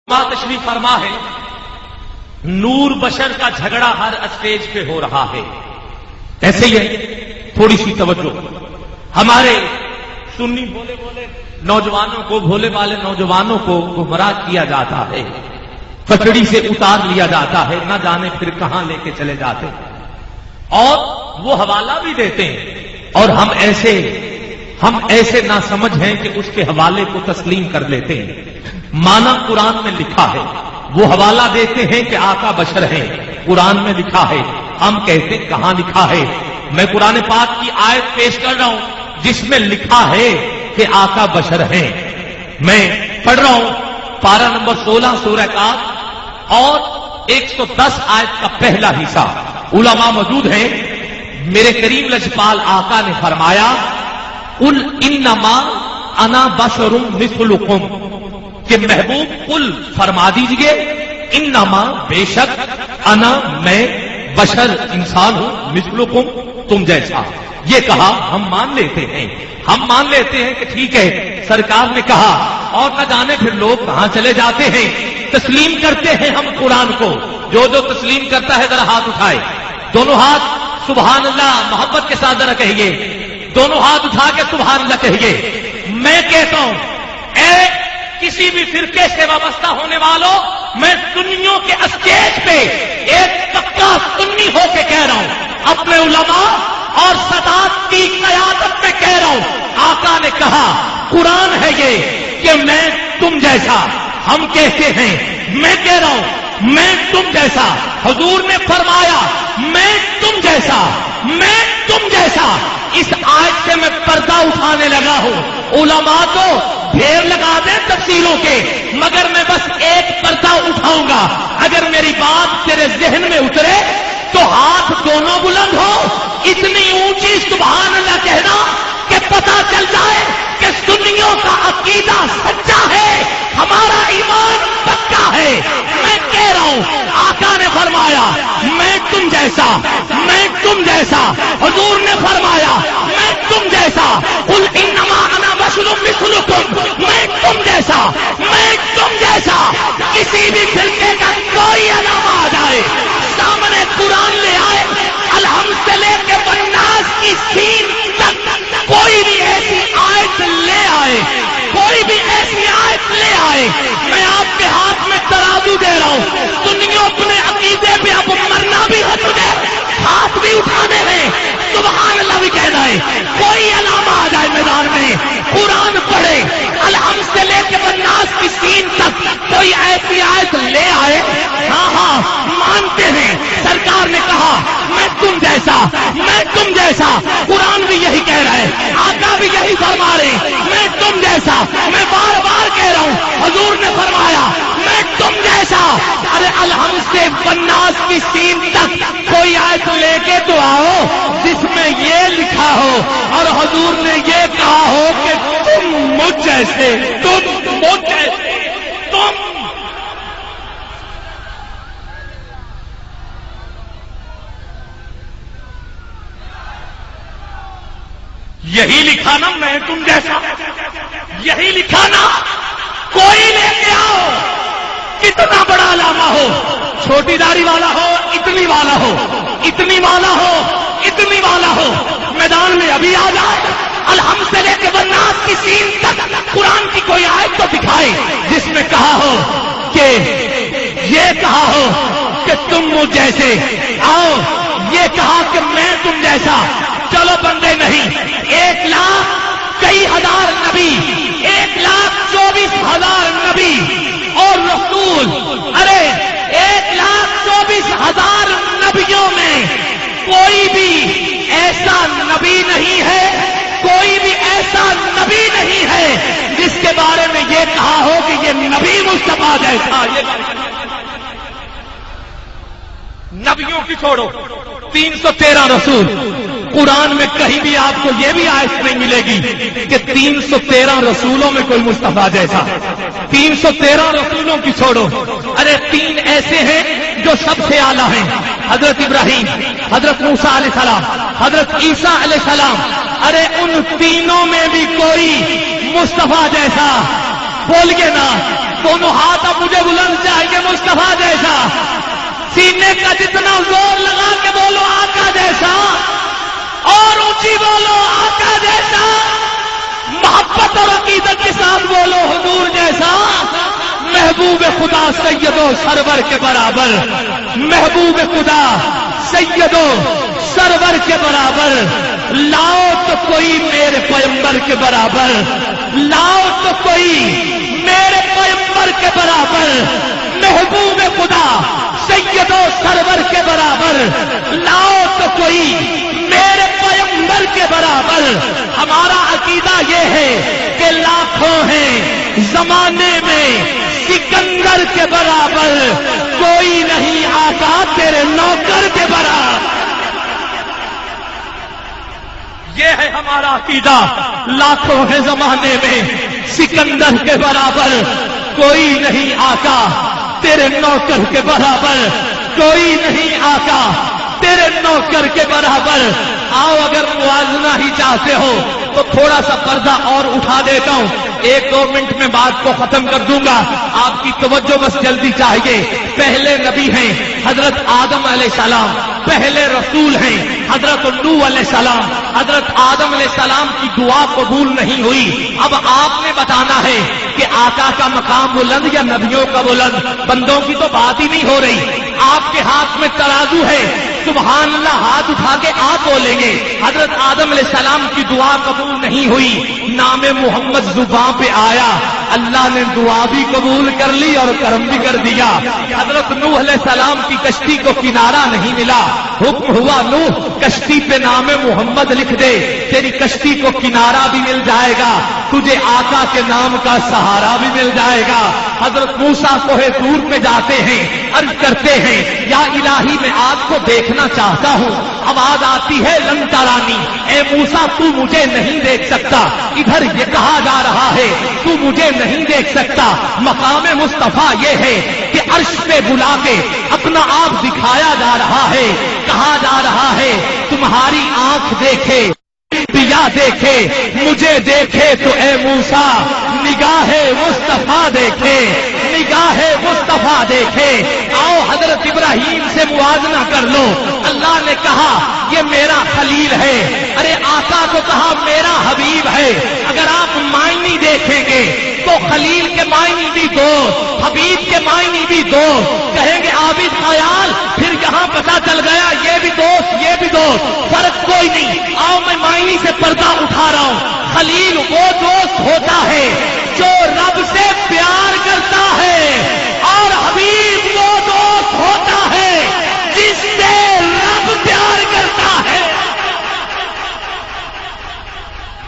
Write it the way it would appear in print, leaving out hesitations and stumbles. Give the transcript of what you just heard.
تشریف فرما ہے، نور بشر کا جھگڑا ہر اسٹیج پہ ہو رہا ہے. ایسے ہی ہے، تھوڑی سی توجہ. ہمارے سنی بولے نوجوانوں کو، بھولے والے نوجوانوں کو گمراہ کیا جاتا ہے، پٹڑی سے اتار لیا جاتا ہے، نہ جانے پھر کہاں لے کے چلے جاتے ہیں، اور وہ حوالہ بھی دیتے ہیں. اور ہم ایسے نہ سمجھ ہیں کہ اس کے حوالے کو تسلیم کر لیتے ہیں. مانا قرآن میں لکھا ہے، وہ حوالہ دیتے ہیں کہ آقا بشر ہیں، قرآن میں لکھا ہے. ہم کہتے ہیں کہاں لکھا ہے؟ میں قرآن پاک کی آیت پیش کر رہا ہوں جس میں لکھا ہے کہ آقا بشر ہیں. میں پڑھ رہا ہوں پارہ نمبر 16 سورہ کاف اور 110 آیت کا پہلا حصہ. علماء موجود ہیں. میرے کریم لجپال آقا نے فرمایا قل انما انا بشر مثلکم، کہ محبوب قل فرما دیجئے انما بے شک انا میں بشر انسان ہوں، مثلکم تم جیسا. یہ کہا ہم مان لیتے ہیں کہ ٹھیک ہے سرکار نے کہا، اور نہ جانے پھر لوگ کہاں چلے جاتے ہیں. تسلیم کرتے ہیں ہم قرآن کو. جو تسلیم کرتا ہے ذرا ہاتھ اٹھائے، دونوں ہاتھ سبحان اللہ محبت کے ساتھ ذرا کہیے، دونوں ہاتھ اٹھا کے سبحان اللہ کہیے. میں کہتا ہوں اے کسی بھی فرقے سے وابستہ ہونے والوں، میں سنیوں کے اسٹیج پہ ایک پکا سنی ہو کے کہہ رہا ہوں، اپنے علماء اور سادات کی قیادت میں کہہ رہا ہوں، آقا نے کہا قرآن ہے یہ کہ میں تم جیسا. ہم کہتے ہیں، میں کہہ رہا ہوں میں تم جیسا. حضور نے فرمایا میں تم جیسا. اس آیت سے میں پردہ اٹھانے لگا ہوں. علماء تو ڈھیر لگا دیں تفسیروں کے، مگر میں بس ایک پردہ اٹھاؤں گا. اگر میری بات تیرے ذہن میں اترے تو ہاتھ دونوں بلند ہو، اتنی اونچی سبحان اللہ کہنا کہ پتہ چل جائے کہ سنیوں کا عقیدہ سچا ہے، ہمارا ایمان پکا ہے. میں کہہ رہا ہوں آقا نے فرمایا میں تم جیسا. حضور نے فرمایا میں تم جیسا. قل انما انا بشر مثلکم، میں تم جیسا. کسی بھی فرقے کا کوئی علامہ آ جائے، سامنے قرآن لے آئے، الحمد سے لے کے والناس کی سین تک کوئی بھی ایسی آیت لے آئے، میں آپ کے ہاتھ میں ترازو دے رہا ہوں. سنیوں اپنے عقیدے پہ اب مرنا بھی ہے، تجھے ہاتھ بھی اٹھانے ہیں، سبحان اللہ بھی کہنا ہے. کوئی علامہ آ جائے میدان میں، قرآن پڑھے الحمد سے لے کے والناس کی سین تک کوئی ایسی آیت لے آئے، ہاں مانتے ہیں. سرکار نے کہا میں تم جیسا. قرآن بھی یہی کہہ رہا ہے، آقا بھی یہی فرما رہے ہیں میں تم جیسا. میں بار بار کہہ رہا ہوں، حضور نے فرمایا میں تم جیسا. ارے الحمد سے والناس کی سین تک کوئی آیت لے کے تو آؤ جس میں یہ لکھا ہو اور حضور نے یہ کہا ہو کہ تم مجھ جیسے. یہی لکھا نا میں تم جیسا، یہی لکھا نا. کوئی لے کے آؤ، کتنا بڑا علامہ ہو، چھوٹی داڑھی والا ہو، اتنی والا ہو، میدان میں ابھی آ جائے. الحمد سے لے کے والناس کی سین تک قرآن کی کوئی آیت تو دکھائے جس میں کہا ہو کہ تم مجھ جیسے آؤ، یہ کہا کہ میں تم جیسا. چلو بندے نہیں، 1,00,000 کئی ہزار نبی، 1,24,000 نبی اور رسول. ارے 1,24,000 نبیوں میں کوئی بھی ایسا نبی نہیں ہے جس کے بارے میں یہ کہا ہو کہ یہ نبی مصطفیٰ جیسا. نبیوں کی چھوڑو، 313 رسول. قرآن میں کہیں بھی آپ کو یہ بھی آیت نہیں ملے گی کہ 313 رسولوں میں کوئی مصطفیٰ جیسا. 313 رسولوں کی چھوڑو، ارے 3 ایسے ہیں جو سب سے اعلیٰ ہیں، حضرت ابراہیم، حضرت موسیٰ علیہ السلام، حضرت عیسیٰ علیہ السلام. ارے ان تینوں میں بھی کوئی مصطفیٰ جیسا بولیے نا، دونوں ہاتھ اب مجھے بلند چاہیے مصطفیٰ جیسا، سینے کا جتنا زور لگا کے بولو آقا جیسا، اور اونچی بولو آقا جیسا، محبت اور عقیدت کے ساتھ بولو حضور جیسا، محبوب خدا سید و سرور کے برابر، محبوب خدا سید و سرور کے برابر، لاؤ تو کوئی میرے پیغمبر کے برابر، لاؤ تو کوئی میرے پیغمبر کے برابر، محبوب خدا سید و سرور کے برابر، لاؤ تو کوئی میرے پیغمبر کے برابر۔ ہمارا عقیدہ یہ ہے کہ لاکھوں ہیں زمانے میں سکندر کے برابر، کوئی نہیں آقا تیرے نوکر کے برابر۔ یہ ہے ہمارا عقیدہ، لاکھوں ہیں زمانے میں سکندر کے برابر، کوئی نہیں آقا تیرے نوکر کے برابر، کوئی نہیں آقا تیرے نوکر کے برابر۔ آؤ اگر موازنہ ہی چاہتے ہو تو تھوڑا سا پردہ اور اٹھا دیتا ہوں، 1-2 منٹ میں بات کو ختم کر دوں گا، آپ کی توجہ بس جلدی چاہیے۔ پہلے نبی ہیں حضرت آدم علیہ السلام، پہلے رسول ہیں حضرت نوح علیہ السلام۔ حضرت آدم علیہ السلام کی دعا قبول نہیں ہوئی، اب آپ نے بتانا ہے کہ آقا کا مقام بلند یا نبیوں کا بلند؟ بندوں کی تو بات ہی نہیں ہو رہی۔ آپ کے ہاتھ میں ترازو ہے، سبحان اللہ ہاتھ اٹھا کے آپ بولیں گے حضرت آدم علیہ السلام کی دعا قبول نہیں ہوئی، نام محمد زباں پہ آیا، اللہ نے دعا بھی قبول کر لی اور کرم بھی کر دیا۔ حضرت نوح علیہ السلام کی کشتی کو کنارہ نہیں ملا، حکم ہوا نوح کشتی پہ نام محمد لکھ دے، تیری کشتی کو کنارہ بھی مل جائے گا، تجھے آقا کے نام کا سہارا بھی مل جائے گا۔ حضرت موسیٰ کوہ طور پہ جاتے ہیں، عرض کرتے ہیں یا الہی میں آپ کو دیکھنا چاہتا ہوں، آواز آتی ہے لن ترانی، اے موسیٰ تو مجھے نہیں دیکھ سکتا، ادھر یہ کہا جا رہا ہے تو مجھے نہیں دیکھ سکتا۔ مقام مصطفیٰ یہ ہے کہ عرش پہ بلا کے اپنا آپ دکھایا جا رہا ہے، کہا جا رہا ہے تمہاری آنکھ دیکھے پیا دیکھے مجھے دیکھے تو اے موسیٰ نگاہ مصطفیٰ دیکھے، نگاہ مصطفیٰ دیکھے۔ آؤ حضرت ابراہیم سے موازنہ کر لو، اللہ نے کہا یہ میرا خلیل ہے، ارے آقا کو کہا میرا حبیب ہے۔ اگر آپ معنی دیکھیں گے تو خلیل کے معنی بھی دو، حبیب کے معنی بھی دو، کہیں گے عابد خیال، پھر یہاں پتہ چل گیا یہ بھی دوست یہ بھی دوست، فرق کوئی نہیں۔ آؤ میں معنی سے پردہ اٹھا رہا ہوں، خلیل وہ دوست ہوتا ہے جو رب سے پیار کرتا ہے،